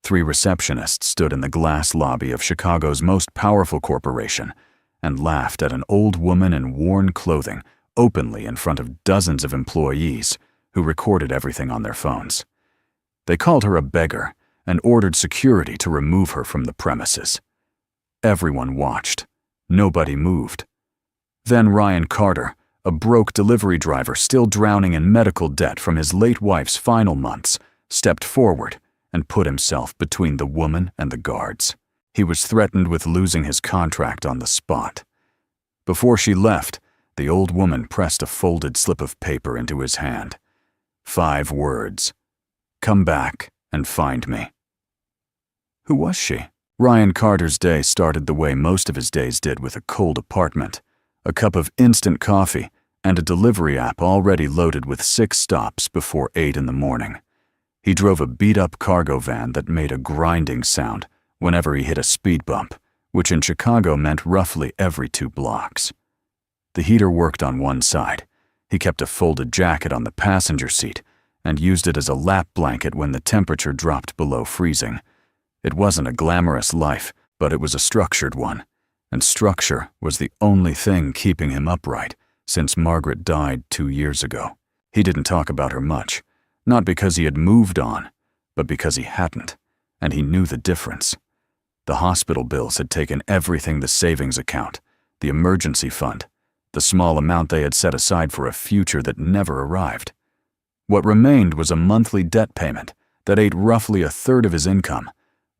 3 receptionists stood in the glass lobby of Chicago's most powerful corporation and laughed at an old woman in worn clothing openly in front of dozens of employees who recorded everything on their phones. They called her a beggar and ordered security to remove her from the premises. Everyone watched. Nobody moved. Then Ryan Carter, a broke delivery driver still drowning in medical debt from his late wife's final months, stepped forward and put himself between the woman and the guards. He was threatened with losing his contract on the spot. Before she left, the old woman pressed a folded slip of paper into his hand. 5 words. "Come back and find me." Who was she? Ryan Carter's day started the way most of his days did, with a cold apartment, a cup of instant coffee, and a delivery app already loaded with 6 stops before 8 in the morning. He drove a beat-up cargo van that made a grinding sound whenever he hit a speed bump, which in Chicago meant roughly every 2 blocks. The heater worked on one side. He kept a folded jacket on the passenger seat and used it as a lap blanket when the temperature dropped below freezing. It wasn't a glamorous life, but it was a structured one, and structure was the only thing keeping him upright since Margaret died 2 years ago. He didn't talk about her much, not because he had moved on, but because he hadn't, and he knew the difference. The hospital bills had taken everything: the savings account, the emergency fund, the small amount they had set aside for a future that never arrived. What remained was a monthly debt payment that ate roughly a third of his income,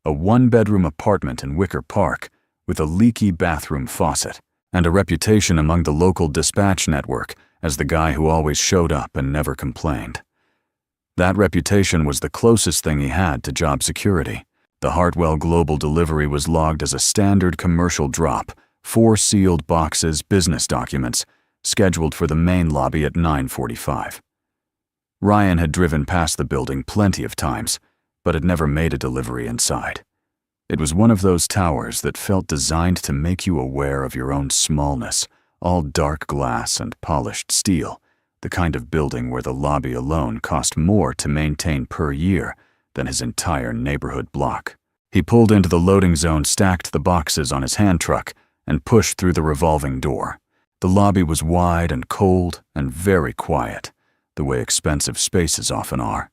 a 1-bedroom apartment in Wicker Park with a leaky bathroom faucet, and a reputation among the local dispatch network as the guy who always showed up and never complained. That reputation was the closest thing he had to job security. The Hartwell Global delivery was logged as a standard commercial drop, 4 sealed boxes, business documents, scheduled for the main lobby at 9:45. Ryan had driven past the building plenty of times, but had never made a delivery inside. It was one of those towers that felt designed to make you aware of your own smallness, all dark glass and polished steel, the kind of building where the lobby alone cost more to maintain per year than his entire neighborhood block. He pulled into the loading zone, stacked the boxes on his hand truck, and pushed through the revolving door. The lobby was wide and cold and very quiet, the way expensive spaces often are.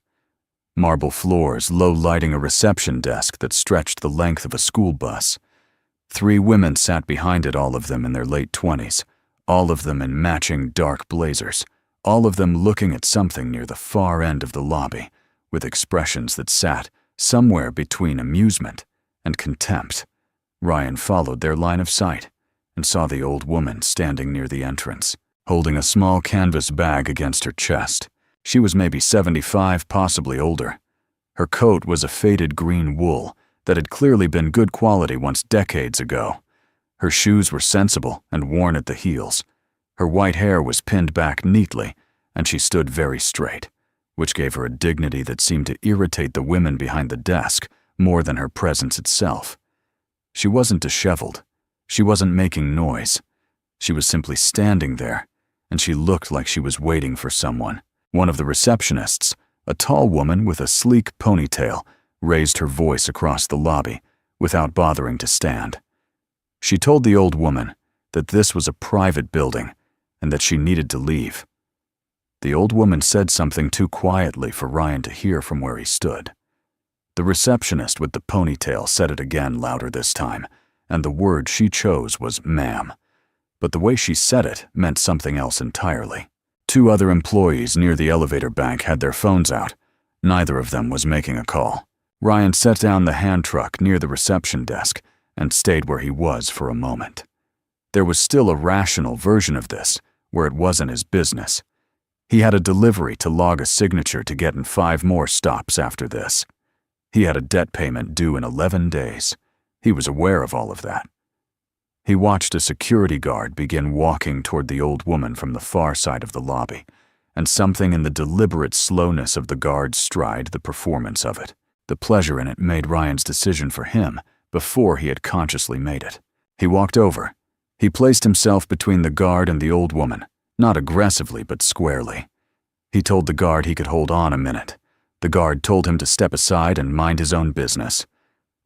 Marble floors, low lighting a reception desk that stretched the length of a school bus. 3 women sat behind it, all of them in their late 20s, all of them in matching dark blazers, all of them looking at something near the far end of the lobby, with expressions that sat somewhere between amusement and contempt. Ryan followed their line of sight and saw the old woman standing near the entrance, holding a small canvas bag against her chest. She was maybe 75, possibly older. Her coat was a faded green wool that had clearly been good quality once decades ago. Her shoes were sensible and worn at the heels. Her white hair was pinned back neatly, and she stood very straight, which gave her a dignity that seemed to irritate the women behind the desk more than her presence itself. She wasn't disheveled. She wasn't making noise. She was simply standing there, and she looked like she was waiting for someone. One of the receptionists, a tall woman with a sleek ponytail, raised her voice across the lobby without bothering to stand. She told the old woman that this was a private building and that she needed to leave. The old woman said something too quietly for Ryan to hear from where he stood. The receptionist with the ponytail said it again, louder this time, and the word she chose was "ma'am." But the way she said it meant something else entirely. 2 other employees near the elevator bank had their phones out. Neither of them was making a call. Ryan set down the hand truck near the reception desk and stayed where he was for a moment. There was still a rational version of this, where it wasn't his business. He had a delivery to log a signature to get in 5 more stops after this. He had a debt payment due in 11 days. He was aware of all of that. He watched a security guard begin walking toward the old woman from the far side of the lobby, and something in the deliberate slowness of the guard's stride, the performance of it, the pleasure in it, made Ryan's decision for him before he had consciously made it. He walked over. He placed himself between the guard and the old woman, not aggressively but squarely. He told the guard he could hold on a minute. The guard told him to step aside and mind his own business.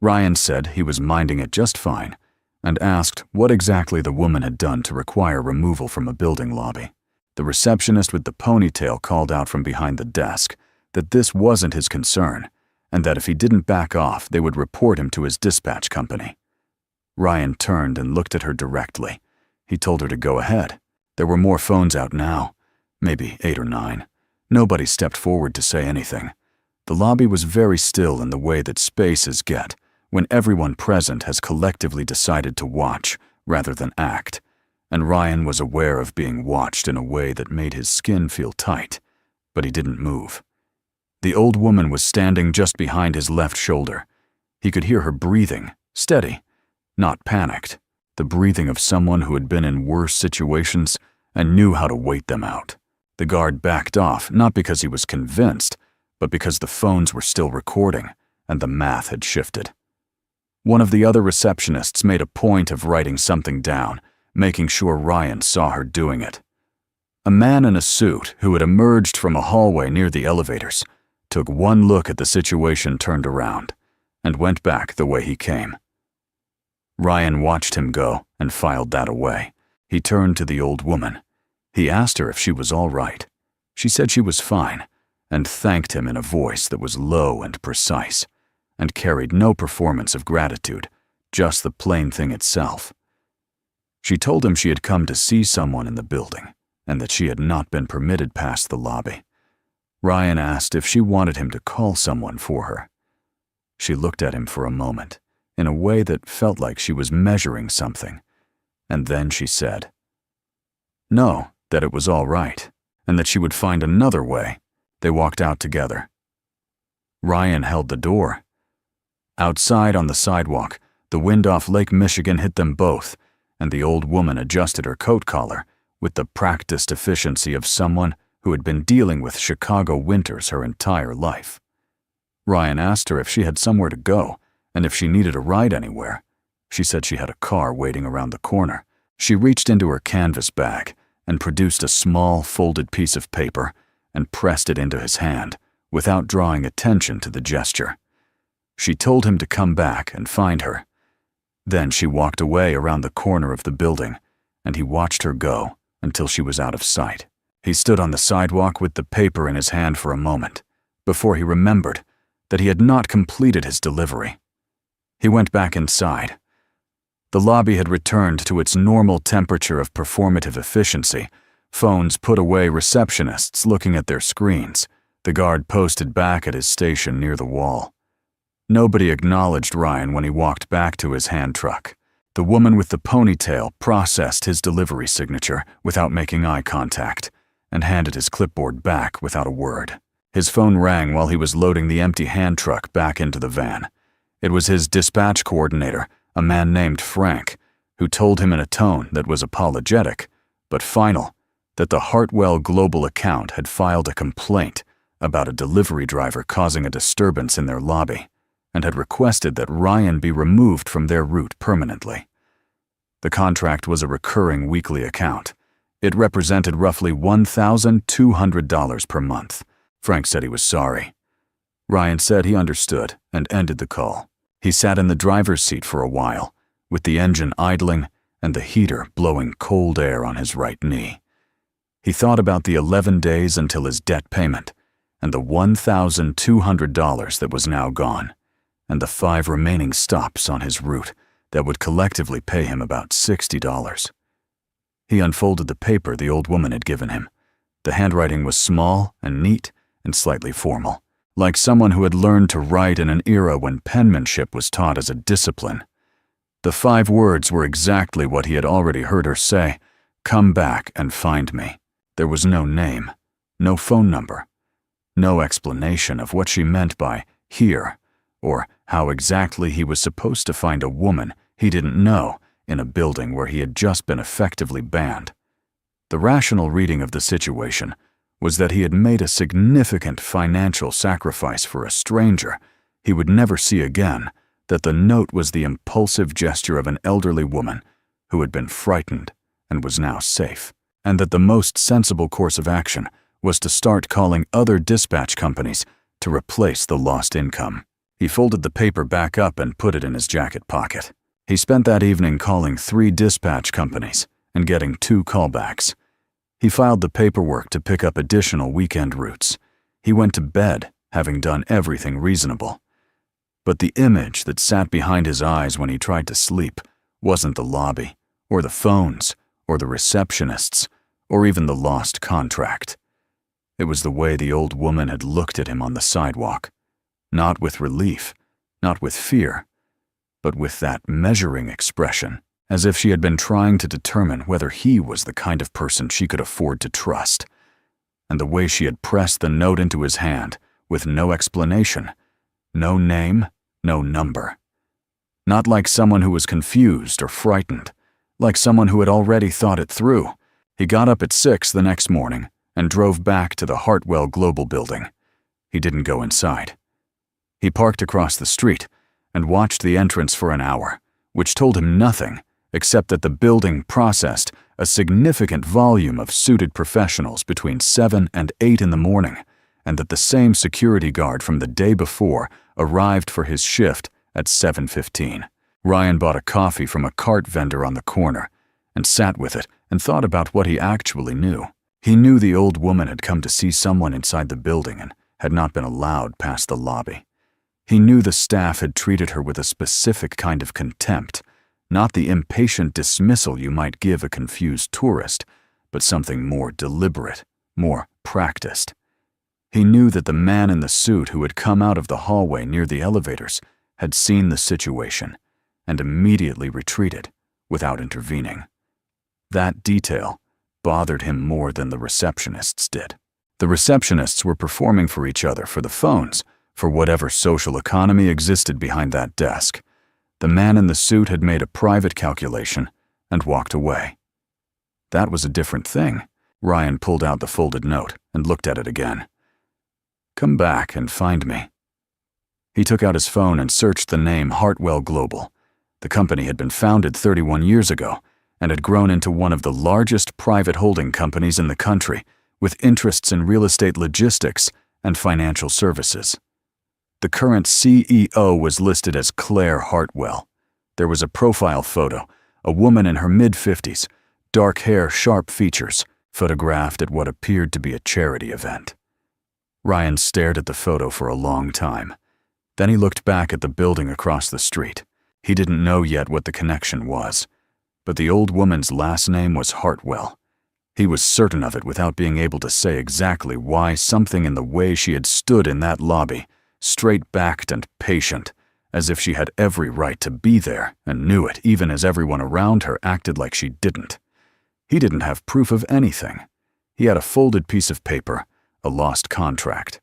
Ryan said he was minding it just fine, and asked what exactly the woman had done to require removal from a building lobby. The receptionist with the ponytail called out from behind the desk that this wasn't his concern, and that if he didn't back off, they would report him to his dispatch company. Ryan turned and looked at her directly. He told her to go ahead. There were more phones out now, maybe 8 or 9. Nobody stepped forward to say anything. The lobby was very still in the way that spaces get when everyone present has collectively decided to watch rather than act, and Ryan was aware of being watched in a way that made his skin feel tight, but he didn't move. The old woman was standing just behind his left shoulder. He could hear her breathing, steady, not panicked, the breathing of someone who had been in worse situations and knew how to wait them out. The guard backed off, not because he was convinced, but because the phones were still recording and the math had shifted. One of the other receptionists made a point of writing something down, making sure Ryan saw her doing it. A man in a suit who had emerged from a hallway near the elevators took one look at the situation, turned around, and went back the way he came. Ryan watched him go and filed that away. He turned to the old woman. He asked her if she was all right. She said she was fine, and thanked him in a voice that was low and precise, and carried no performance of gratitude, just the plain thing itself. She told him she had come to see someone in the building, and that she had not been permitted past the lobby. Ryan asked if she wanted him to call someone for her. She looked at him for a moment, in a way that felt like she was measuring something, and then she said, "No, that it was all right, and that she would find another way." They walked out together. Ryan held the door. Outside on the sidewalk, the wind off Lake Michigan hit them both, and the old woman adjusted her coat collar with the practiced efficiency of someone who had been dealing with Chicago winters her entire life. Ryan asked her if she had somewhere to go and if she needed a ride anywhere. She said she had a car waiting around the corner. She reached into her canvas bag and produced a small folded piece of paper and pressed it into his hand without drawing attention to the gesture. She told him to come back and find her. Then she walked away around the corner of the building, and he watched her go until she was out of sight. He stood on the sidewalk with the paper in his hand for a moment before he remembered that he had not completed his delivery. He went back inside. The lobby had returned to its normal temperature of performative efficiency. Phones put away, receptionists looking at their screens, the guard posted back at his station near the wall. Nobody acknowledged Ryan when he walked back to his hand truck. The woman with the ponytail processed his delivery signature without making eye contact and handed his clipboard back without a word. His phone rang while he was loading the empty hand truck back into the van. It was his dispatch coordinator, a man named Frank, who told him in a tone that was apologetic, but final, that the Hartwell Global account had filed a complaint about a delivery driver causing a disturbance in their lobby, and had requested that Ryan be removed from their route permanently. The contract was a recurring weekly account. It represented roughly $1,200 per month. Frank said he was sorry. Ryan said he understood and ended the call. He sat in the driver's seat for a while, with the engine idling and the heater blowing cold air on his right knee. He thought about the 11 days until his debt payment, and the $1,200 that was now gone, and the 5 remaining stops on his route that would collectively pay him about $60. He unfolded the paper the old woman had given him. The handwriting was small and neat and slightly formal, like someone who had learned to write in an era when penmanship was taught as a discipline. The 5 words were exactly what he had already heard her say: "Come back and find me." There was no name, no phone number, no explanation of what she meant by "here," or how exactly he was supposed to find a woman he didn't know in a building where he had just been effectively banned. The rational reading of the situation was that he had made a significant financial sacrifice for a stranger he would never see again, that the note was the impulsive gesture of an elderly woman who had been frightened and was now safe, and that the most sensible course of action was to start calling other dispatch companies to replace the lost income. He folded the paper back up and put it in his jacket pocket. He spent that evening calling 3 dispatch companies and getting 2 callbacks. He filed the paperwork to pick up additional weekend routes. He went to bed, having done everything reasonable. But the image that sat behind his eyes when he tried to sleep wasn't the lobby, or the phones, or the receptionists, or even the lost contract. It was the way the old woman had looked at him on the sidewalk. Not with relief, not with fear, but with that measuring expression, as if she had been trying to determine whether he was the kind of person she could afford to trust. And the way she had pressed the note into his hand, with no explanation, no name, no number. Not like someone who was confused or frightened, like someone who had already thought it through. He got up at 6 the next morning and drove back to the Hartwell Global building. He didn't go inside. He parked across the street and watched the entrance for an hour, which told him nothing except that the building processed a significant volume of suited professionals between 7 and 8 in the morning, and that the same security guard from the day before arrived for his shift at 7:15. Ryan bought a coffee from a cart vendor on the corner and sat with it and thought about what he actually knew. He knew the old woman had come to see someone inside the building and had not been allowed past the lobby. He knew the staff had treated her with a specific kind of contempt, not the impatient dismissal you might give a confused tourist, but something more deliberate, more practiced. He knew that the man in the suit who had come out of the hallway near the elevators had seen the situation and immediately retreated without intervening. That detail bothered him more than the receptionists did. The receptionists were performing for each other for the phones, for whatever social economy existed behind that desk. The man in the suit had made a private calculation and walked away. That was a different thing. Ryan pulled out the folded note and looked at it again. "Come back and find me." He took out his phone and searched the name Hartwell Global. The company had been founded 31 years ago and had grown into one of the largest private holding companies in the country, with interests in real estate logistics and financial services. The current CEO was listed as Claire Hartwell. There was a profile photo, a woman in her mid-50s, dark hair, sharp features, photographed at what appeared to be a charity event. Ryan stared at the photo for a long time. Then he looked back at the building across the street. He didn't know yet what the connection was, but the old woman's last name was Hartwell. He was certain of it without being able to say exactly why. Something in the way she had stood in that lobby, straight-backed and patient, as if she had every right to be there and knew it, even as everyone around her acted like she didn't. He didn't have proof of anything. He had a folded piece of paper, a lost contract,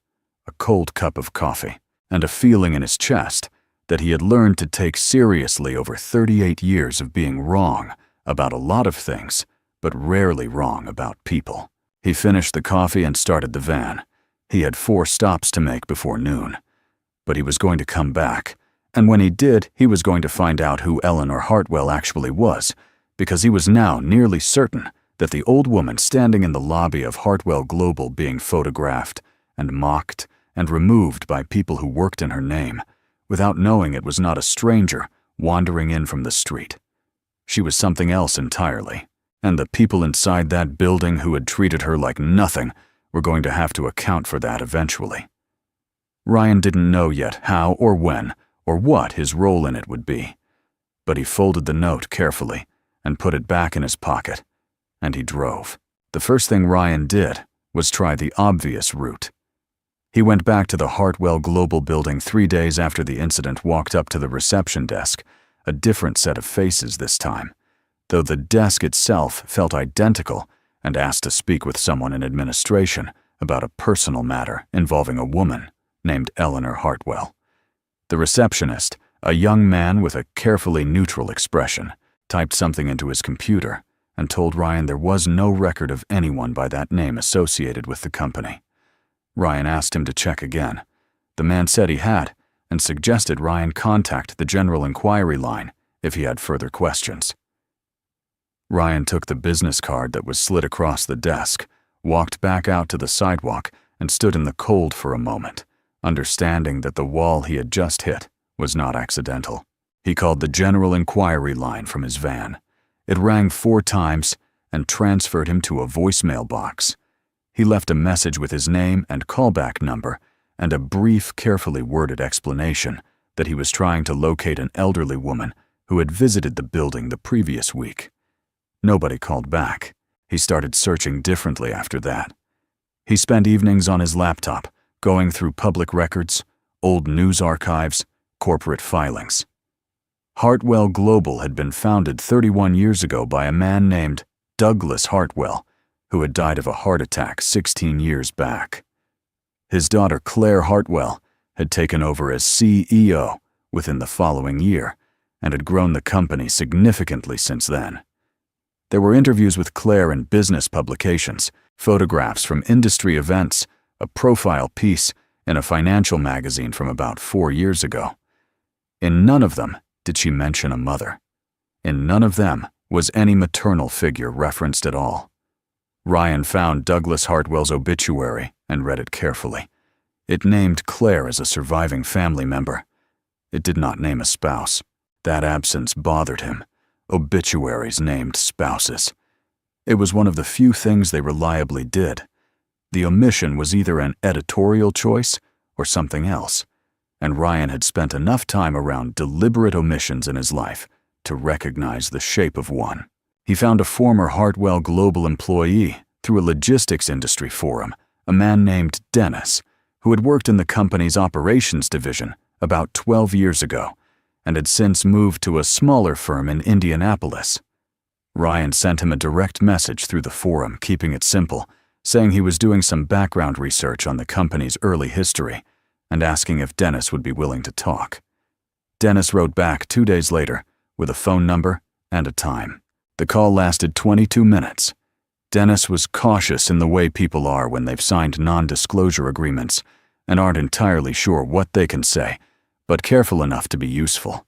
a cold cup of coffee, and a feeling in his chest that he had learned to take seriously over 38 years of being wrong about a lot of things, but rarely wrong about people. He finished the coffee and started the van. He had 4 stops to make before noon. But he was going to come back, and when he did, he was going to find out who Eleanor Hartwell actually was, because he was now nearly certain that the old woman standing in the lobby of Hartwell Global being photographed and mocked and removed by people who worked in her name, without knowing it was not a stranger wandering in from the street. She was something else entirely, and the people inside that building who had treated her like nothing were going to have to account for that eventually. Ryan didn't know yet how or when or what his role in it would be, but he folded the note carefully and put it back in his pocket, and he drove. The first thing Ryan did was try the obvious route. He went back to the Hartwell Global building 3 days after the incident, walked up to the reception desk, a different set of faces this time, though the desk itself felt identical, and asked to speak with someone in administration about a personal matter involving a woman named Eleanor Hartwell. The receptionist, a young man with a carefully neutral expression, typed something into his computer and told Ryan there was no record of anyone by that name associated with the company. Ryan asked him to check again. The man said he had, and suggested Ryan contact the general inquiry line if he had further questions. Ryan took the business card that was slid across the desk, walked back out to the sidewalk, and stood in the cold for a moment, understanding that the wall he had just hit was not accidental. He called the general inquiry line from his van. It rang 4 times and transferred him to a voicemail box. He left a message with his name and callback number and a brief, carefully worded explanation that he was trying to locate an elderly woman who had visited the building the previous week. Nobody called back. He started searching differently after that. He spent evenings on his laptop, going through public records, old news archives, corporate filings. Hartwell Global had been founded 31 years ago by a man named Douglas Hartwell, who had died of a heart attack 16 years back. His daughter Claire Hartwell had taken over as CEO within the following year and had grown the company significantly since then. There were interviews with Claire in business publications, photographs from industry events, a profile piece in a financial magazine from about 4 years ago. In none of them did she mention a mother. In none of them was any maternal figure referenced at all. Ryan found Douglas Hartwell's obituary and read it carefully. It named Claire as a surviving family member. It did not name a spouse. That absence bothered him. Obituaries named spouses. It was one of the few things they reliably did. The omission was either an editorial choice or something else, and Ryan had spent enough time around deliberate omissions in his life to recognize the shape of one. He found a former Hartwell Global employee through a logistics industry forum, a man named Dennis, who had worked in the company's operations division about 12 years ago and had since moved to a smaller firm in Indianapolis. Ryan sent him a direct message through the forum, keeping it simple, saying he was doing some background research on the company's early history and asking if Dennis would be willing to talk. Dennis wrote back 2 days later with a phone number and a time. The call lasted 22 minutes. Dennis was cautious in the way people are when they've signed non-disclosure agreements and aren't entirely sure what they can say, but careful enough to be useful.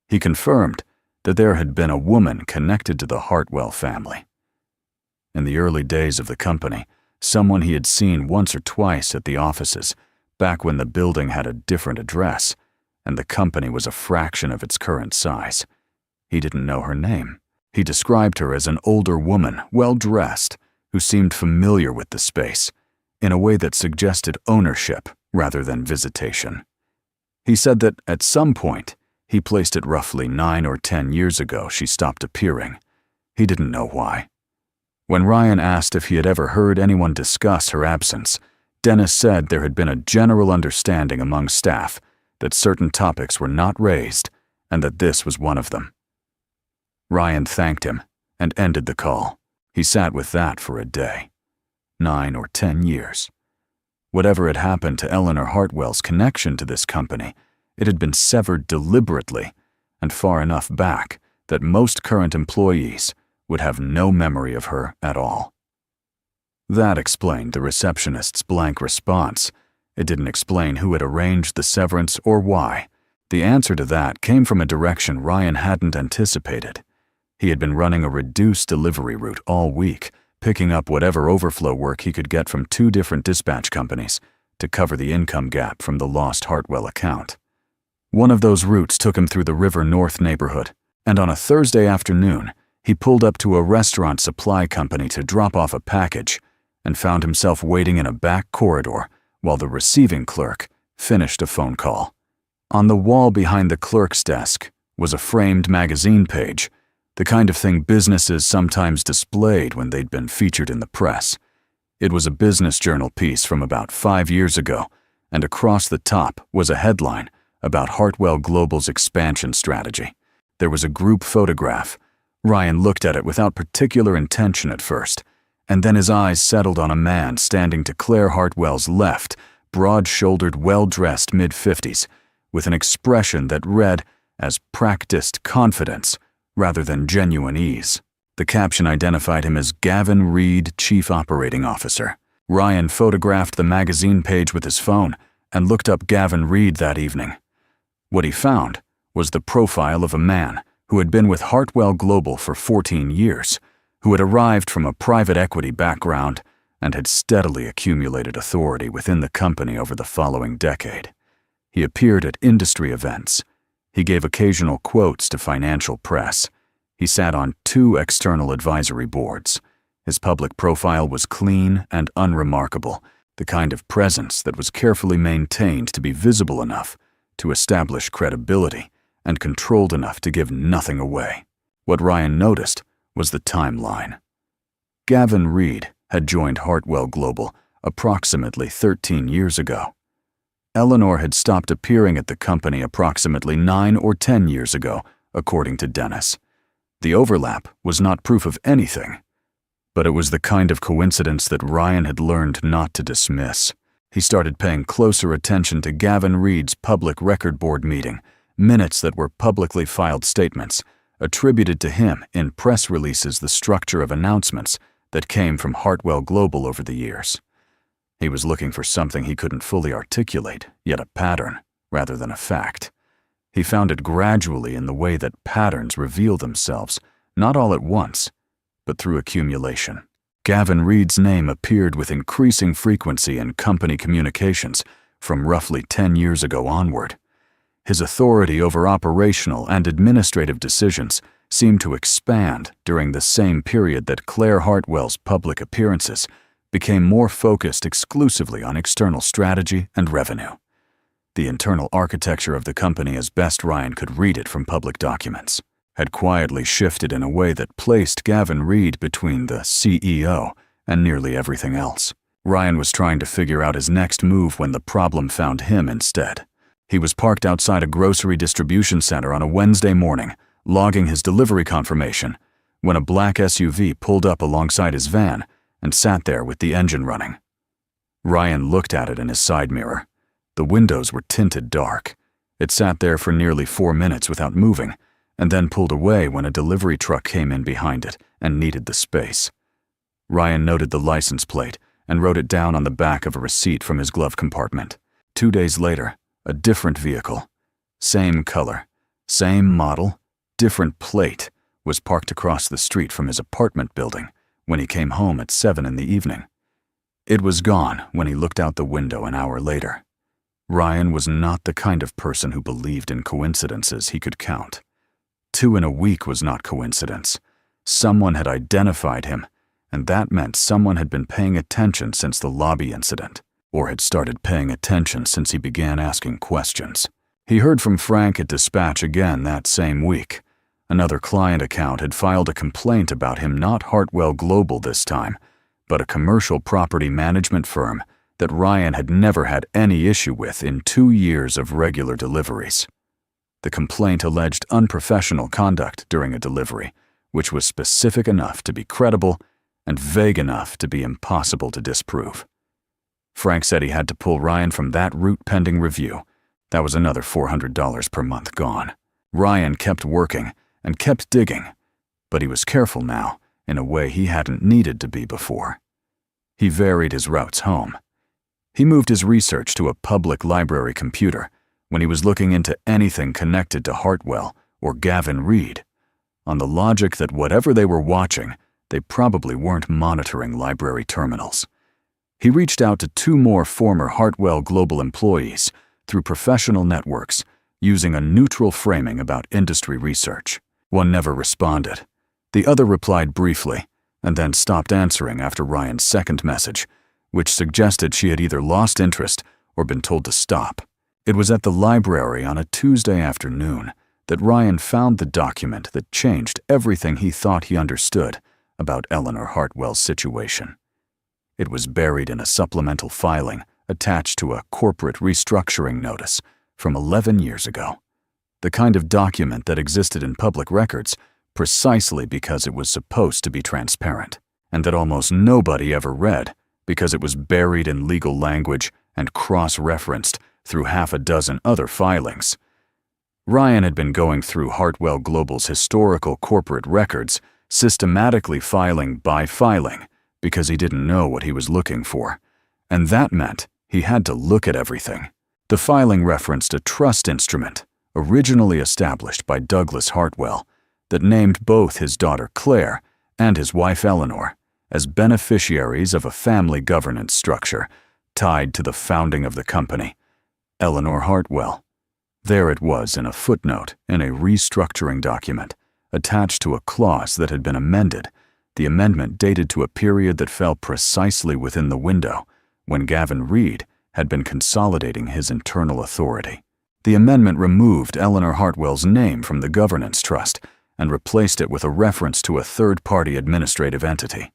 He confirmed that there had been a woman connected to the Hartwell family. In the early days of the company, someone he had seen once or twice at the offices, back when the building had a different address, and the company was a fraction of its current size. He didn't know her name. He described her as an older woman, well-dressed, who seemed familiar with the space, in a way that suggested ownership rather than visitation. He said that at some point, he placed it roughly 9 or 10 years ago, she stopped appearing. He didn't know why. When Ryan asked if he had ever heard anyone discuss her absence, Dennis said there had been a general understanding among staff that certain topics were not raised and that this was one of them. Ryan thanked him and ended the call. He sat with that for a day. 9 or 10 years. Whatever had happened to Eleanor Hartwell's connection to this company, it had been severed deliberately and far enough back that most current employees would have no memory of her at all. That explained the receptionist's blank response. It didn't explain who had arranged the severance or why. The answer to that came from a direction Ryan hadn't anticipated. He had been running a reduced delivery route all week, picking up whatever overflow work he could get from 2 different dispatch companies to cover the income gap from the lost Hartwell account. One of those routes took him through the River North neighborhood, and on a Thursday afternoon, he pulled up to a restaurant supply company to drop off a package and found himself waiting in a back corridor while the receiving clerk finished a phone call. On the wall behind the clerk's desk was a framed magazine page, the kind of thing businesses sometimes displayed when they'd been featured in the press. It was a business journal piece from about 5 years ago, and across the top was a headline about Hartwell Global's expansion strategy. There was a group photograph. Ryan looked at it without particular intention at first, and then his eyes settled on a man standing to Claire Hartwell's left, broad-shouldered, well-dressed mid-50s, with an expression that read as practiced confidence rather than genuine ease. The caption identified him as Gavin Reed, Chief Operating Officer. Ryan photographed the magazine page with his phone and looked up Gavin Reed that evening. What he found was the profile of a man who had been with Hartwell Global for 14 years, who had arrived from a private equity background and had steadily accumulated authority within the company over the following decade. He appeared at industry events. He gave occasional quotes to financial press. He sat on 2 external advisory boards. His public profile was clean and unremarkable, the kind of presence that was carefully maintained to be visible enough to establish credibility and controlled enough to give nothing away. What Ryan noticed was the timeline. Gavin Reed had joined Hartwell Global approximately 13 years ago. Eleanor had stopped appearing at the company approximately 9 or 10 years ago, according to Dennis. The overlap was not proof of anything, but it was the kind of coincidence that Ryan had learned not to dismiss. He started paying closer attention to Gavin Reed's public record board meeting, minutes that were publicly filed statements, attributed to him in press releases, the structure of announcements that came from Hartwell Global over the years. He was looking for something he couldn't fully articulate, yet a pattern, rather than a fact. He found it gradually in the way that patterns reveal themselves, not all at once, but through accumulation. Gavin Reed's name appeared with increasing frequency in company communications from roughly 10 years ago onward. His authority over operational and administrative decisions seemed to expand during the same period that Claire Hartwell's public appearances became more focused exclusively on external strategy and revenue. The internal architecture of the company, as best Ryan could read it from public documents, had quietly shifted in a way that placed Gavin Reed between the CEO and nearly everything else. Ryan was trying to figure out his next move when the problem found him instead. He was parked outside a grocery distribution center on a Wednesday morning, logging his delivery confirmation, when a black SUV pulled up alongside his van and sat there with the engine running. Ryan looked at it in his side mirror. The windows were tinted dark. It sat there for nearly 4 minutes without moving, and then pulled away when a delivery truck came in behind it and needed the space. Ryan noted the license plate and wrote it down on the back of a receipt from his glove compartment. 2 days later, a different vehicle, same color, same model, different plate, was parked across the street from his apartment building when he came home at 7 in the evening. It was gone when he looked out the window an hour later. Ryan was not the kind of person who believed in coincidences he could count. 2 in a week was not coincidence. Someone had identified him, and that meant someone had been paying attention since the lobby incident, or had started paying attention since he began asking questions. He heard from Frank at dispatch again that same week. Another client account had filed a complaint about him, not Hartwell Global this time, but a commercial property management firm that Ryan had never had any issue with in 2 years of regular deliveries. The complaint alleged unprofessional conduct during a delivery, which was specific enough to be credible and vague enough to be impossible to disprove. Frank said he had to pull Ryan from that route pending review. That was another $400 per month gone. Ryan kept working and kept digging, but he was careful now in a way he hadn't needed to be before. He varied his routes home. He moved his research to a public library computer when he was looking into anything connected to Hartwell or Gavin Reed, on the logic that whatever they were watching, they probably weren't monitoring library terminals. He reached out to 2 more former Hartwell Global employees through professional networks, using a neutral framing about industry research. One never responded. The other replied briefly, and then stopped answering after Ryan's second message, which suggested she had either lost interest or been told to stop. It was at the library on a Tuesday afternoon that Ryan found the document that changed everything he thought he understood about Eleanor Hartwell's situation. It was buried in a supplemental filing attached to a corporate restructuring notice from 11 years ago, the kind of document that existed in public records precisely because it was supposed to be transparent, and that almost nobody ever read because it was buried in legal language and cross-referenced through 6 other filings. Ryan had been going through Hartwell Global's historical corporate records, systematically filing by filing, because he didn't know what he was looking for, and that meant he had to look at everything. The filing referenced a trust instrument originally established by Douglas Hartwell that named both his daughter Claire and his wife Eleanor as beneficiaries of a family governance structure tied to the founding of the company, Eleanor Hartwell. There it was in a footnote in a restructuring document, attached to a clause that had been amended. The amendment dated to a period that fell precisely within the window when Gavin Reed had been consolidating his internal authority. The amendment removed Eleanor Hartwell's name from the governance trust and replaced it with a reference to a third-party administrative entity.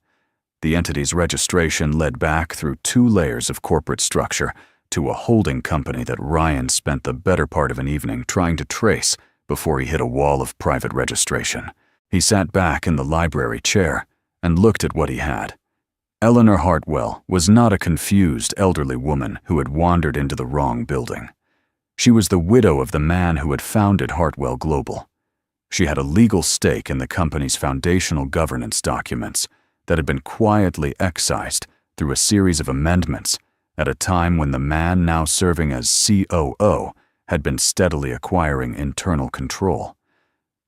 The entity's registration led back through 2 layers of corporate structure to a holding company that Ryan spent the better part of an evening trying to trace before he hit a wall of private registration. He sat back in the library chair and looked at what he had. Eleanor Hartwell was not a confused elderly woman who had wandered into the wrong building. She was the widow of the man who had founded Hartwell Global. She had a legal stake in the company's foundational governance documents that had been quietly excised through a series of amendments at a time when the man now serving as COO had been steadily acquiring internal control.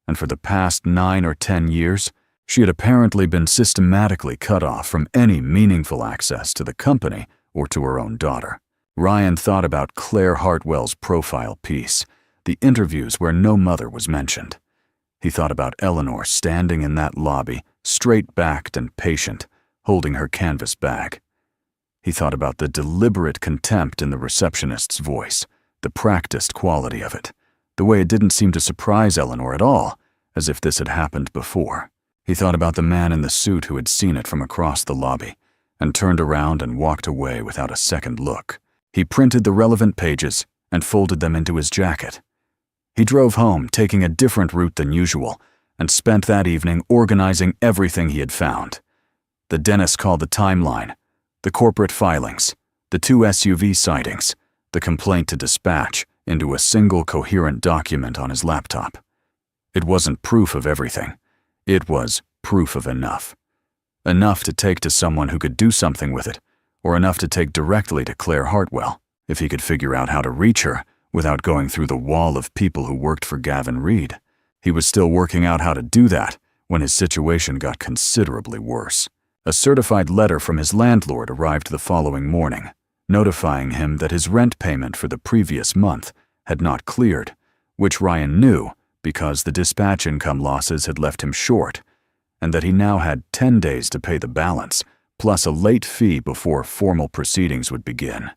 And for the past 9 or 10 years, she had apparently been systematically cut off from any meaningful access to the company or to her own daughter. Ryan thought about Claire Hartwell's profile piece, the interviews where no mother was mentioned. He thought about Eleanor standing in that lobby, straight-backed and patient, holding her canvas bag. He thought about the deliberate contempt in the receptionist's voice, the practiced quality of it, the way it didn't seem to surprise Eleanor at all, as if this had happened before. He thought about the man in the suit who had seen it from across the lobby and turned around and walked away without a second look. He printed the relevant pages and folded them into his jacket. He drove home, taking a different route than usual, and spent that evening organizing everything he had found. The dentist called the timeline, the corporate filings, the 2 SUV sightings, the complaint to dispatch into a single coherent document on his laptop. It wasn't proof of everything. It was proof of enough. Enough to take to someone who could do something with it, or enough to take directly to Claire Hartwell, if he could figure out how to reach her without going through the wall of people who worked for Gavin Reed. He was still working out how to do that when his situation got considerably worse. A certified letter from his landlord arrived the following morning, notifying him that his rent payment for the previous month had not cleared, which Ryan knew because the dispatch income losses had left him short, and that he now had 10 days to pay the balance, plus a late fee before formal proceedings would begin.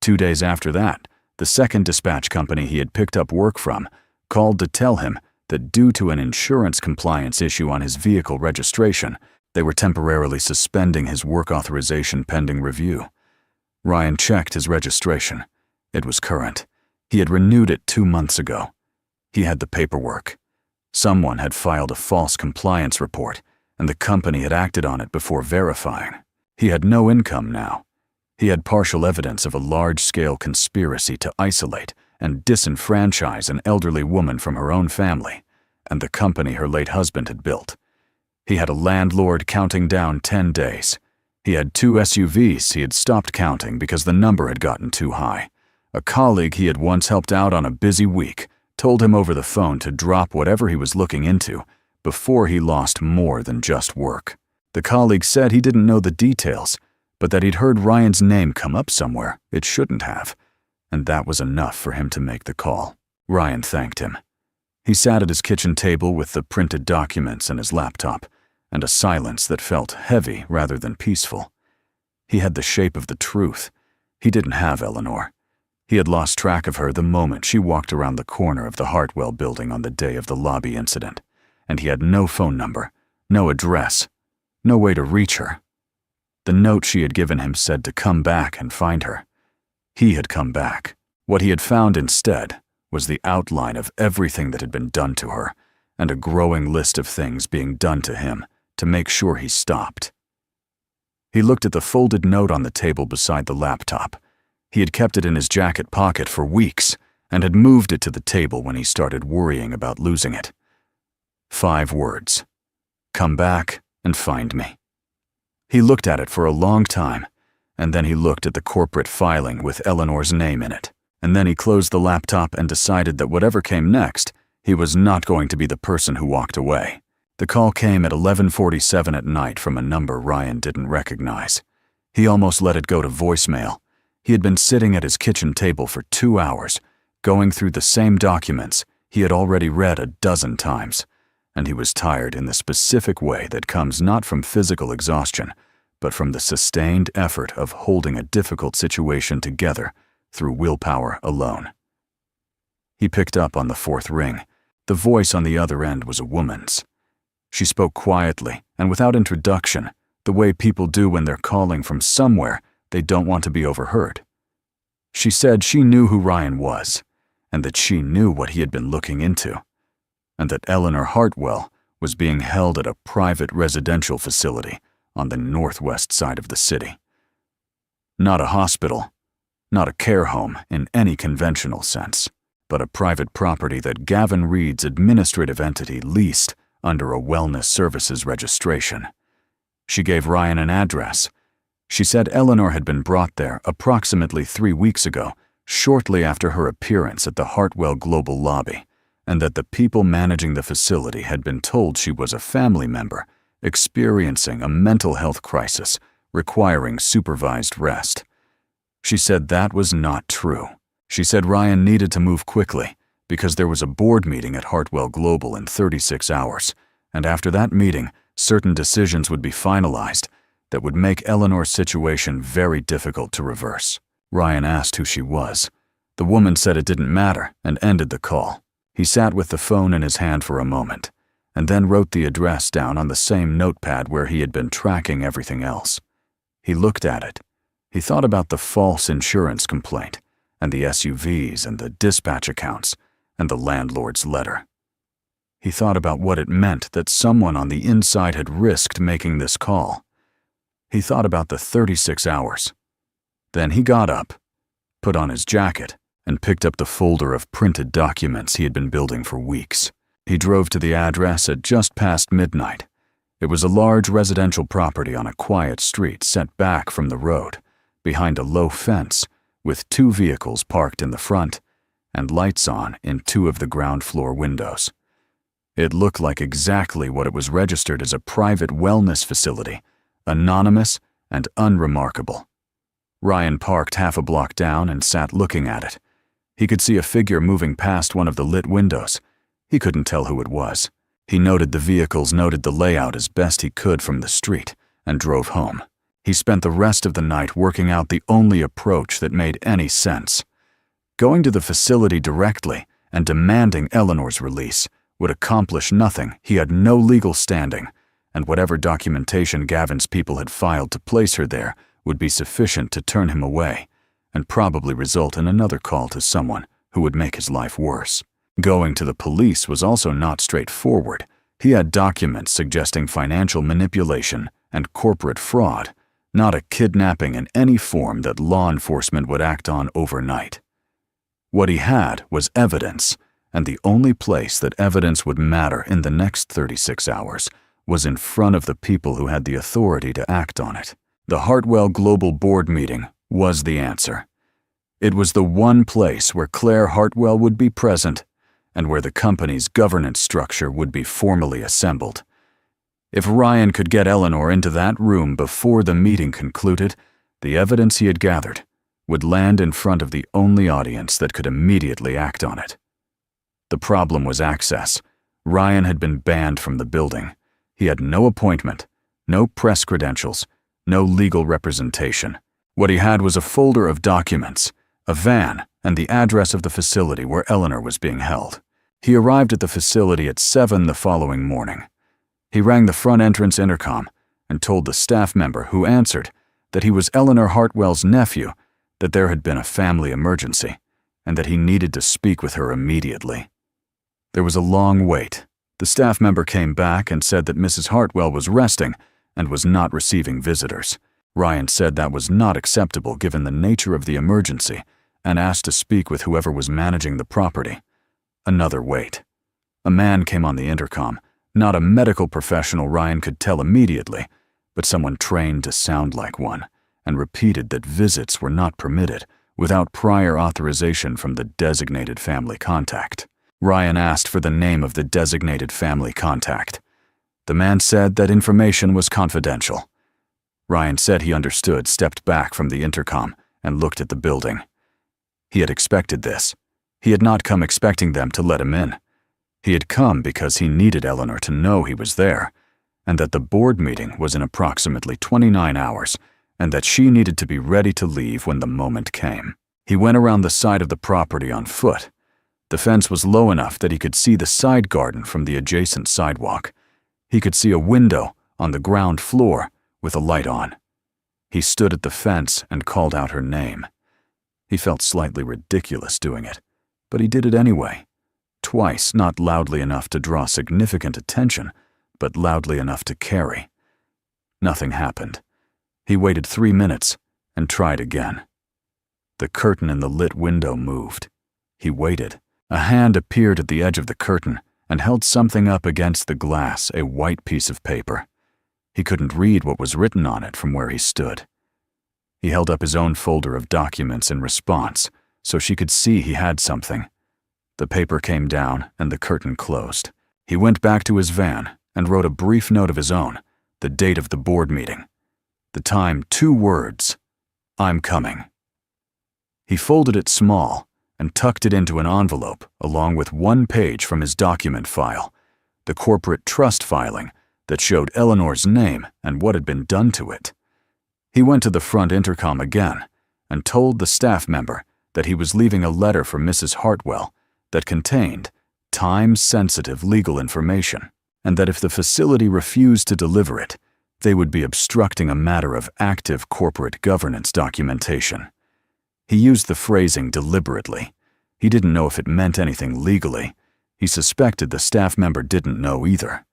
2 days after that, the second dispatch company he had picked up work from called to tell him that due to an insurance compliance issue on his vehicle registration, they were temporarily suspending his work authorization pending review. Ryan checked his registration. It was current. He had renewed it 2 months ago. He had the paperwork. Someone had filed a false compliance report, and the company had acted on it before verifying. He had no income now. He had partial evidence of a large-scale conspiracy to isolate and disenfranchise an elderly woman from her own family and the company her late husband had built. He had a landlord counting down 10 days. He had 2 SUVs he had stopped counting because the number had gotten too high. A colleague he had once helped out on a busy week told him over the phone to drop whatever he was looking into before he lost more than just work. The colleague said he didn't know the details, but that he'd heard Ryan's name come up somewhere it shouldn't have, and that was enough for him to make the call. Ryan thanked him. He sat at his kitchen table with the printed documents and his laptop, and a silence that felt heavy rather than peaceful. He had the shape of the truth. He didn't have Eleanor. He had lost track of her the moment she walked around the corner of the Hartwell building on the day of the lobby incident, and he had no phone number, no address, no way to reach her. The note she had given him said to come back and find her. He had come back. What he had found instead was the outline of everything that had been done to her, and a growing list of things being done to him to make sure he stopped. He looked at the folded note on the table beside the laptop. He had kept it in his jacket pocket for weeks and had moved it to the table when he started worrying about losing it. 5 words. Come back and find me. He looked at it for a long time, and then he looked at the corporate filing with Eleanor's name in it, and then he closed the laptop and decided that whatever came next, he was not going to be the person who walked away. The call came at 11:47 at night from a number Ryan didn't recognize. He almost let it go to voicemail. He had been sitting at his kitchen table for 2 hours, going through the same documents he had already read a dozen times, and he was tired in the specific way that comes not from physical exhaustion, but from the sustained effort of holding a difficult situation together through willpower alone. He picked up on the fourth ring. The voice on the other end was a woman's. She spoke quietly and without introduction, the way people do when they're calling from somewhere they don't want to be overheard. She said she knew who Ryan was, and that she knew what he had been looking into, and that Eleanor Hartwell was being held at a private residential facility on the northwest side of the city. Not a hospital, not a care home in any conventional sense, but a private property that Gavin Reed's administrative entity leased under a wellness services registration. She gave Ryan an address. She said Eleanor had been brought there approximately 3 weeks ago, shortly after her appearance at the Hartwell Global lobby, and that the people managing the facility had been told she was a family member experiencing a mental health crisis requiring supervised rest. She said that was not true. She said Ryan needed to move quickly because there was a board meeting at Hartwell Global in 36 hours, and after that meeting, certain decisions would be finalized that would make Eleanor's situation very difficult to reverse. Ryan asked who she was. The woman said it didn't matter and ended the call. He sat with the phone in his hand for a moment, and then wrote the address down on the same notepad where he had been tracking everything else. He looked at it. He thought about the false insurance complaint, and the SUVs and the dispatch accounts, and the landlord's letter. He thought about what it meant that someone on the inside had risked making this call. He thought about the 36 hours. Then he got up, put on his jacket, and picked up the folder of printed documents he had been building for weeks. He drove to the address at just past midnight. It was a large residential property on a quiet street set back from the road, behind a low fence, with 2 vehicles parked in the front and lights on in 2 of the ground floor windows. It looked like exactly what it was registered as, a private wellness facility, anonymous and unremarkable. Ryan parked half a block down and sat looking at it. He could see a figure moving past one of the lit windows. He couldn't tell who it was. He noted the vehicles, noted the layout as best he could from the street, and drove home. He spent the rest of the night working out the only approach that made any sense. Going to the facility directly and demanding Eleanor's release would accomplish nothing. He had no legal standing, and whatever documentation Gavin's people had filed to place her there would be sufficient to turn him away, and probably result in another call to someone who would make his life worse. Going to the police was also not straightforward. He had documents suggesting financial manipulation and corporate fraud, not a kidnapping in any form that law enforcement would act on overnight. What he had was evidence, and the only place that evidence would matter in the next 36 hours was in front of the people who had the authority to act on it. The Hartwell Global Board meeting was the answer. It was the one place where Claire Hartwell would be present and where the company's governance structure would be formally assembled. If Ryan could get Eleanor into that room before the meeting concluded, the evidence he had gathered would land in front of the only audience that could immediately act on it. The problem was access. Ryan had been banned from the building. He had no appointment, no press credentials, no legal representation. What he had was a folder of documents, a van, and the address of the facility where Eleanor was being held. He arrived at the facility at 7 the following morning. He rang the front entrance intercom and told the staff member who answered that he was Eleanor Hartwell's nephew, that there had been a family emergency, and that he needed to speak with her immediately. There was a long wait. The staff member came back and said that Mrs. Hartwell was resting and was not receiving visitors. Ryan said that was not acceptable given the nature of the emergency and asked to speak with whoever was managing the property. Another wait. A man came on the intercom, not a medical professional Ryan could tell immediately, but someone trained to sound like one, and repeated that visits were not permitted without prior authorization from the designated family contact. Ryan asked for the name of the designated family contact. The man said that information was confidential. Ryan said he understood, stepped back from the intercom, and looked at the building. He had expected this. He had not come expecting them to let him in. He had come because he needed Eleanor to know he was there, and that the board meeting was in approximately 29 hours, and that she needed to be ready to leave when the moment came. He went around the side of the property on foot. The fence was low enough that he could see the side garden from the adjacent sidewalk. He could see a window on the ground floor with a light on. He stood at the fence and called out her name. He felt slightly ridiculous doing it, but he did it anyway. Twice, not loudly enough to draw significant attention, but loudly enough to carry. Nothing happened. He waited 3 minutes and tried again. The curtain in the lit window moved. He waited. A hand appeared at the edge of the curtain and held something up against the glass, a white piece of paper. He couldn't read what was written on it from where he stood. He held up his own folder of documents in response, so she could see he had something. The paper came down and the curtain closed. He went back to his van and wrote a brief note of his own, the date of the board meeting. The time, 2 words: "I'm coming." He folded it small and tucked it into an envelope along with 1 page from his document file, the corporate trust filing that showed Eleanor's name and what had been done to it. He went to the front intercom again and told the staff member that he was leaving a letter for Mrs. Hartwell that contained time-sensitive legal information, and that if the facility refused to deliver it, they would be obstructing a matter of active corporate governance documentation. He used the phrasing deliberately. He didn't know if it meant anything legally. He suspected the staff member didn't know either.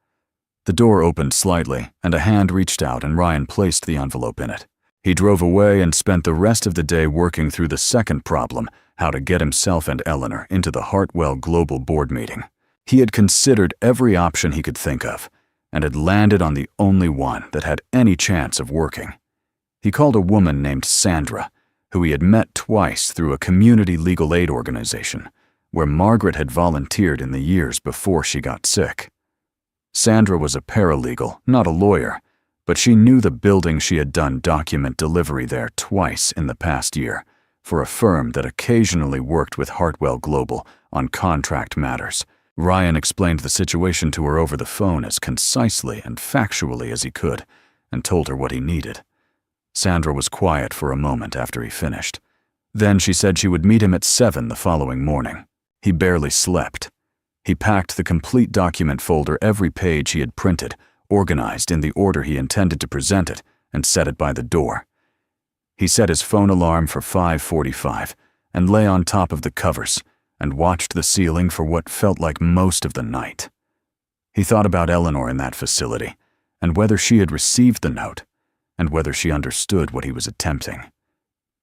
The door opened slightly, and a hand reached out and Ryan placed the envelope in it. He drove away and spent the rest of the day working through the second problem, how to get himself and Eleanor into the Hartwell Global Board meeting. He had considered every option he could think of, and had landed on the only one that had any chance of working. He called a woman named Sandra, who he had met twice through a community legal aid organization, where Margaret had volunteered in the years before she got sick. Sandra was a paralegal, not a lawyer, but she knew the building. She had done document delivery there twice in the past year for a firm that occasionally worked with Hartwell Global on contract matters. Ryan explained the situation to her over the phone as concisely and factually as he could and told her what he needed. Sandra was quiet for a moment after he finished. Then she said she would meet him at 7 the following morning. He barely slept. He packed the complete document folder, every page he had printed, organized in the order he intended to present it, and set it by the door. He set his phone alarm for 5:45 and lay on top of the covers and watched the ceiling for what felt like most of the night. He thought about Eleanor in that facility and whether she had received the note and whether she understood what he was attempting.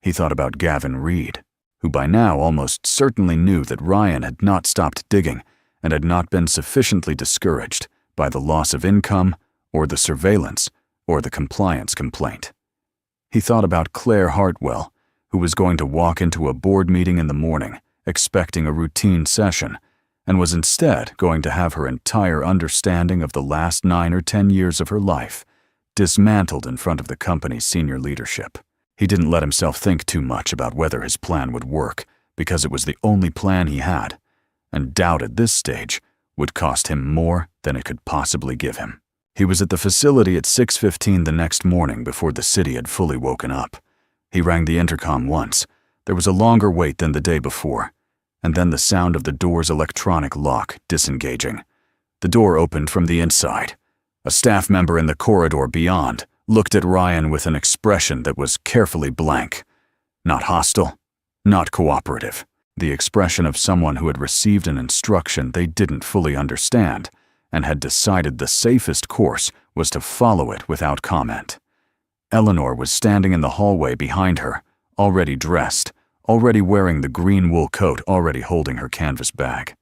He thought about Gavin Reed, who by now almost certainly knew that Ryan had not stopped digging and had not been sufficiently discouraged by the loss of income or the surveillance or the compliance complaint. He thought about Claire Hartwell, who was going to walk into a board meeting in the morning expecting a routine session and was instead going to have her entire understanding of the last 9 or 10 years of her life dismantled in front of the company's senior leadership. He didn't let himself think too much about whether his plan would work because it was the only plan he had, and doubt at this stage would cost him more than it could possibly give him. He was at the facility at 6:15 the next morning before the city had fully woken up. He rang the intercom once. There was a longer wait than the day before, and then the sound of the door's electronic lock disengaging. The door opened from the inside. A staff member in the corridor beyond looked at Ryan with an expression that was carefully blank. Not hostile, not cooperative. The expression of someone who had received an instruction they didn't fully understand and had decided the safest course was to follow it without comment. Eleanor was standing in the hallway behind her, already dressed, already wearing the green wool coat, already holding her canvas bag.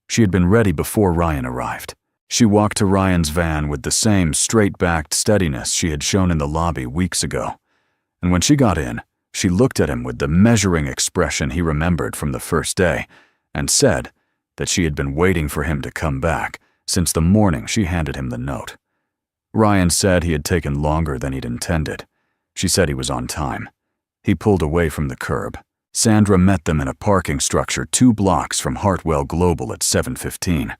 She had been ready before Ryan arrived. She walked to Ryan's van with the same straight-backed steadiness she had shown in the lobby weeks ago, and when she got in, she looked at him with the measuring expression he remembered from the first day and said that she had been waiting for him to come back since the morning she handed him the note. Ryan said he had taken longer than he'd intended. She said he was on time. He pulled away from the curb. Sandra met them in a parking structure 2 blocks from Hartwell Global at 7:15.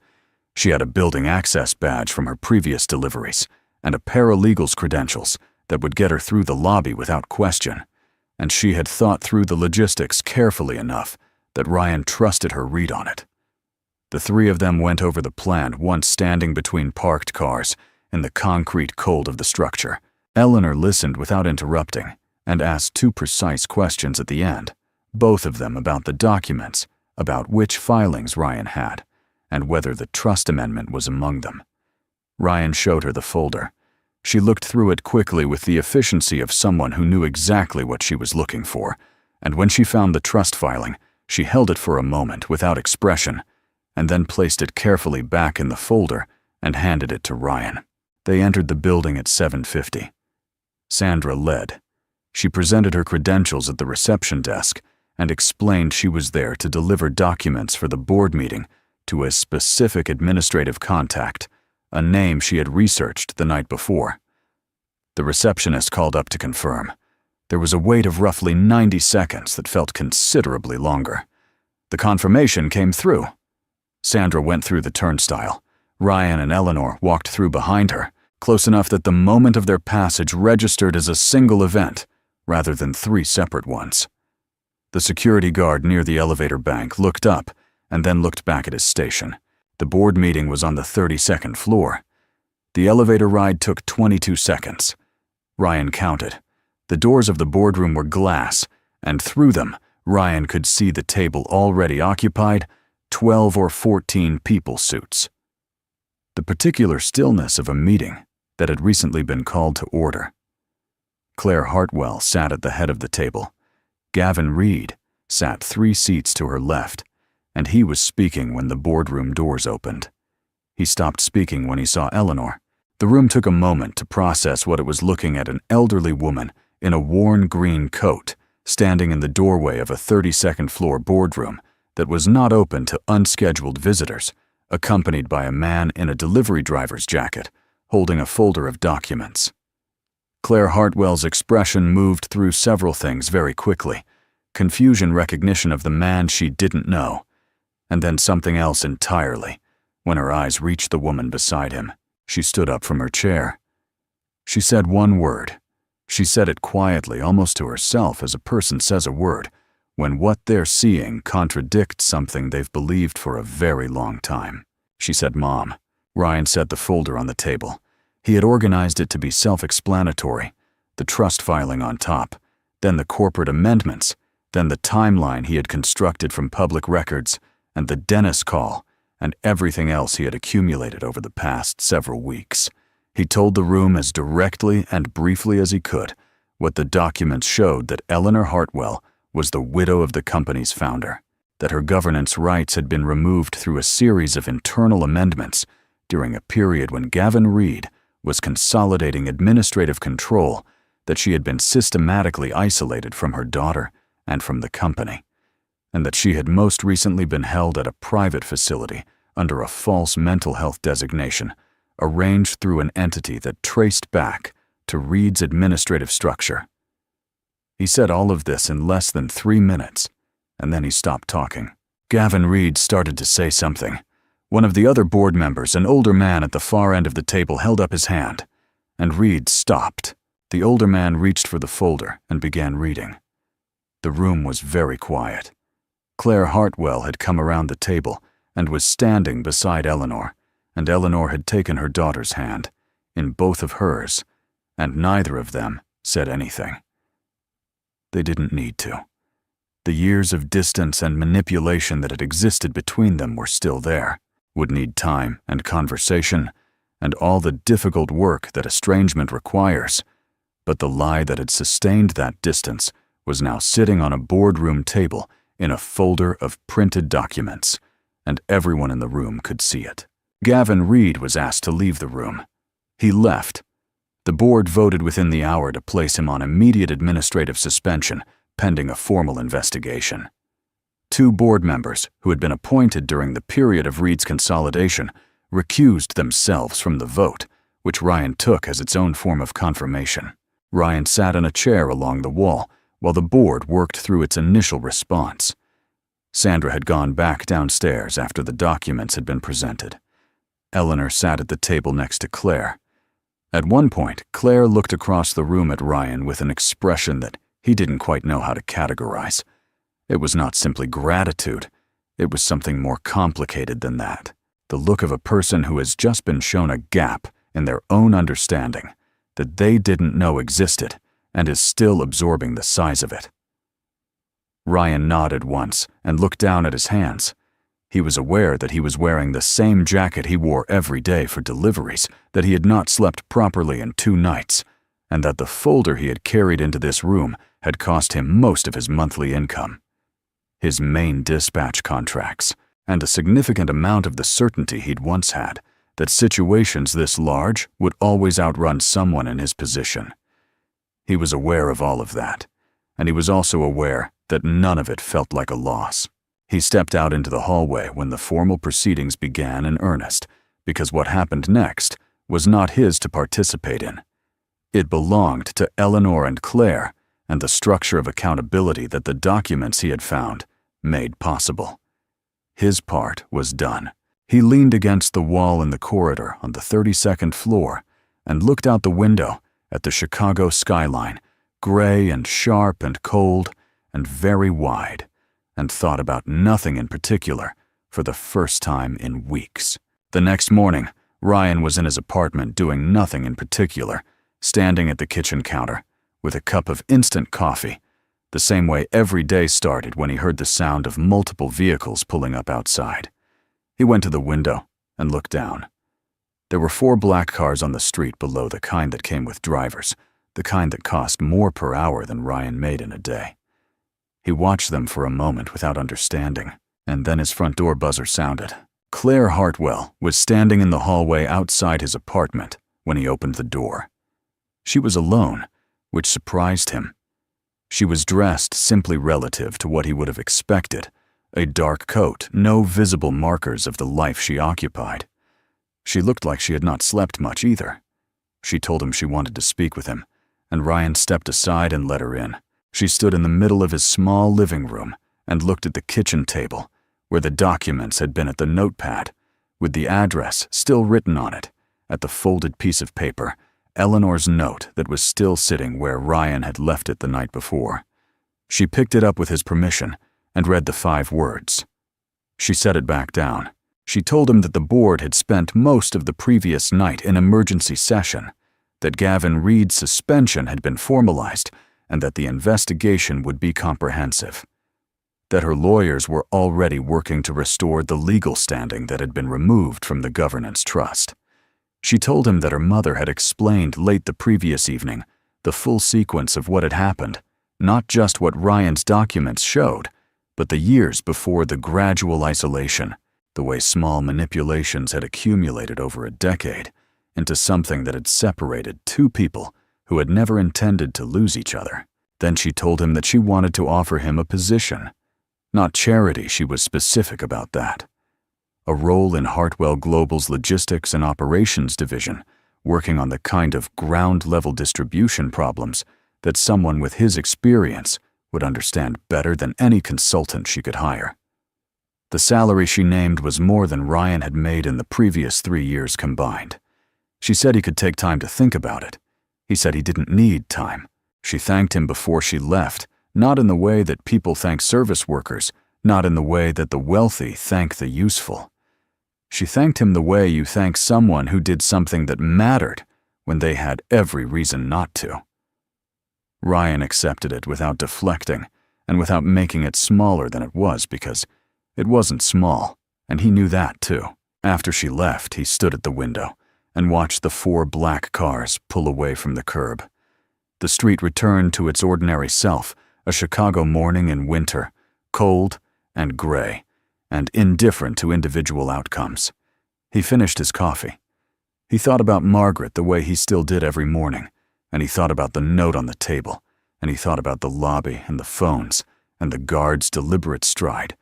She had a building access badge from her previous deliveries and a paralegal's credentials that would get her through the lobby without question, and she had thought through the logistics carefully enough that Ryan trusted her read on it. The 3 of them went over the plan once standing between parked cars in the concrete cold of the structure. Eleanor listened without interrupting and asked 2 precise questions at the end, both of them about the documents, about which filings Ryan had, and whether the trust amendment was among them. Ryan showed her the folder. She looked through it quickly with the efficiency of someone who knew exactly what she was looking for, and when she found the trust filing, she held it for a moment without expression, and then placed it carefully back in the folder and handed it to Ryan. They entered the building at 7:50. Sandra led. She presented her credentials at the reception desk and explained she was there to deliver documents for the board meeting to a specific administrative contact, a name she had researched the night before. The receptionist called up to confirm. There was a wait of roughly 90 seconds that felt considerably longer. The confirmation came through. Sandra went through the turnstile. Ryan and Eleanor walked through behind her, close enough that the moment of their passage registered as a single event, rather than 3 separate ones. The security guard near the elevator bank looked up and then looked back at his station. The board meeting was on the 32nd floor. The elevator ride took 22 seconds. Ryan counted. The doors of the boardroom were glass, and through them, Ryan could see the table already occupied, 12 or 14 people suits. The particular stillness of a meeting that had recently been called to order. Claire Hartwell sat at the head of the table. Gavin Reed sat 3 seats to her left, and he was speaking when the boardroom doors opened. He stopped speaking when he saw Eleanor. The room took a moment to process what it was looking at: an elderly woman in a worn green coat, standing in the doorway of a 32nd floor boardroom that was not open to unscheduled visitors, accompanied by a man in a delivery driver's jacket, holding a folder of documents. Claire Hartwell's expression moved through several things very quickly: confusion, recognition of the man she didn't know, and then something else entirely. When her eyes reached the woman beside him, she stood up from her chair. She said one word. She said it quietly, almost to herself, as a person says a word, when what they're seeing contradicts something they've believed for a very long time. She said, "Mom." Ryan set the folder on the table. He had organized it to be self-explanatory: the trust filing on top, then the corporate amendments, then the timeline he had constructed from public records, and the Dennis call, and everything else he had accumulated over the past several weeks. He told the room as directly and briefly as he could what the documents showed: that Eleanor Hartwell was the widow of the company's founder, that her governance rights had been removed through a series of internal amendments during a period when Gavin Reed was consolidating administrative control, that she had been systematically isolated from her daughter and from the company, and that she had most recently been held at a private facility under a false mental health designation, arranged through an entity that traced back to Reed's administrative structure. He said all of this in less than 3 minutes, and then he stopped talking. Gavin Reed started to say something. One of the other board members, an older man at the far end of the table, held up his hand, and Reed stopped. The older man reached for the folder and began reading. The room was very quiet. Claire Hartwell had come around the table and was standing beside Eleanor, and Eleanor had taken her daughter's hand in both of hers, and neither of them said anything. They didn't need to. The years of distance and manipulation that had existed between them were still there, would need time and conversation, and all the difficult work that estrangement requires, but the lie that had sustained that distance was now sitting on a boardroom table in a folder of printed documents, and everyone in the room could see it. Gavin Reed was asked to leave the room. He left. The board voted within the hour to place him on immediate administrative suspension pending a formal investigation. 2 board members who had been appointed during the period of Reed's consolidation recused themselves from the vote, which Ryan took as its own form of confirmation. Ryan sat in a chair along the wall while the board worked through its initial response. Sandra had gone back downstairs after the documents had been presented. Eleanor sat at the table next to Claire. At one point, Claire looked across the room at Ryan with an expression that he didn't quite know how to categorize. It was not simply gratitude. It was something more complicated than that. The look of a person who has just been shown a gap in their own understanding that they didn't know existed and is still absorbing the size of it. Ryan nodded once and looked down at his hands. He was aware that he was wearing the same jacket he wore every day for deliveries, that he had not slept properly in 2 nights, and that the folder he had carried into this room had cost him most of his monthly income. His main dispatch contracts, and a significant amount of the certainty he'd once had that situations this large would always outrun someone in his position. He was aware of all of that, and he was also aware that none of it felt like a loss. He stepped out into the hallway when the formal proceedings began in earnest, because what happened next was not his to participate in. It belonged to Eleanor and Claire and the structure of accountability that the documents he had found made possible. His part was done. He leaned against the wall in the corridor on the 32nd floor and looked out the window at the Chicago skyline, gray and sharp and cold and very wide, and thought about nothing in particular for the first time in weeks. The next morning, Ryan was in his apartment doing nothing in particular, standing at the kitchen counter with a cup of instant coffee, the same way every day started when he heard the sound of multiple vehicles pulling up outside. He went to the window and looked down. There were 4 black cars on the street below, the kind that came with drivers, the kind that cost more per hour than Ryan made in a day. He watched them for a moment without understanding, and then his front door buzzer sounded. Claire Hartwell was standing in the hallway outside his apartment when he opened the door. She was alone, which surprised him. She was dressed simply relative to what he would have expected, a dark coat, no visible markers of the life she occupied. She looked like she had not slept much either. She told him she wanted to speak with him, and Ryan stepped aside and let her in. She stood in the middle of his small living room and looked at the kitchen table, where the documents had been at the notepad, with the address still written on it, at the folded piece of paper, Eleanor's note that was still sitting where Ryan had left it the night before. She picked it up with his permission and read the 5 words. She set it back down. She told him that the board had spent most of the previous night in emergency session, that Gavin Reed's suspension had been formalized, and that the investigation would be comprehensive. That her lawyers were already working to restore the legal standing that had been removed from the governance trust. She told him that her mother had explained late the previous evening the full sequence of what had happened, not just what Ryan's documents showed, but the years before the gradual isolation, the way small manipulations had accumulated over a decade into something that had separated 2 people who had never intended to lose each other. Then she told him that she wanted to offer him a position. Not charity, she was specific about that. A role in Hartwell Global's logistics and operations division, working on the kind of ground-level distribution problems that someone with his experience would understand better than any consultant she could hire. The salary she named was more than Ryan had made in the previous 3 years combined. She said he could take time to think about it. He said he didn't need time. She thanked him before she left, not in the way that people thank service workers, not in the way that the wealthy thank the useful. She thanked him the way you thank someone who did something that mattered when they had every reason not to. Ryan accepted it without deflecting and without making it smaller than it was, because it wasn't small, and he knew that too. After she left, he stood at the window and watched the 4 black cars pull away from the curb. The street returned to its ordinary self, a Chicago morning in winter, cold and gray, and indifferent to individual outcomes. He finished his coffee. He thought about Margaret the way he still did every morning, and he thought about the note on the table, and he thought about the lobby and the phones, and the guard's deliberate stride,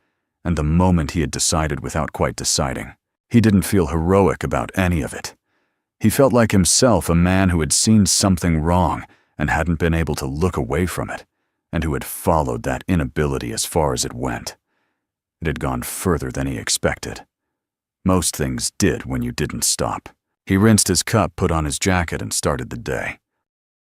and the moment he had decided without quite deciding. He didn't feel heroic about any of it. He felt like himself a man who had seen something wrong and hadn't been able to look away from it, and who had followed that inability as far as it went. It had gone further than he expected. Most things did when you didn't stop. He rinsed his cup, put on his jacket, and started the day.